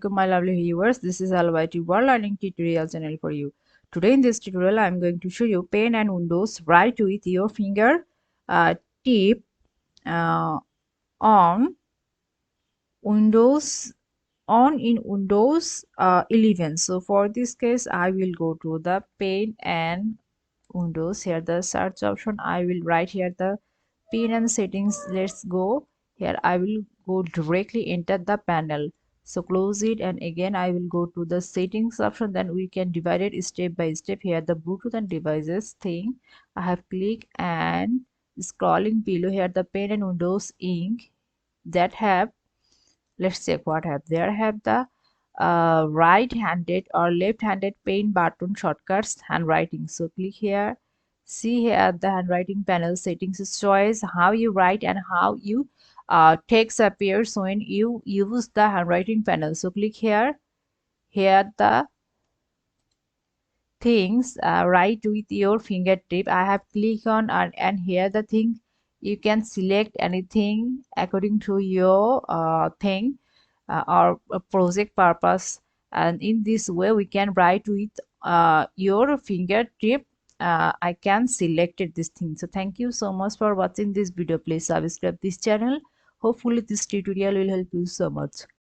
welcome my lovely viewers. This is Almighty World Learning Tutorial channel for you. Today in this tutorial I am going to show you pen and windows write with your finger tip on Windows in Windows 11. So for this case I will go to the pen and Windows. Here the search option, I will write here the pen and settings. Let's go here. I will go directly enter the panel, so close it, and again I will go to the settings option. Then we can divide it step by step. Here the Bluetooth and devices thing I have clicked, and scrolling below here the pen and Windows ink that have, let's check what have there. Have the right-handed or left-handed pen button shortcuts handwriting. So click here. See here the handwriting panel settings choice how you write and how you text appears when you use the handwriting panel. So click here. Here the things write with your fingertip I have clicked on, and here the thing you can select anything according to your thing or a project purpose, and in this way we can write with your fingertip. I can select this thing. So thank you so much for watching this video. Please subscribe this channel. Hopefully this tutorial will help you so much.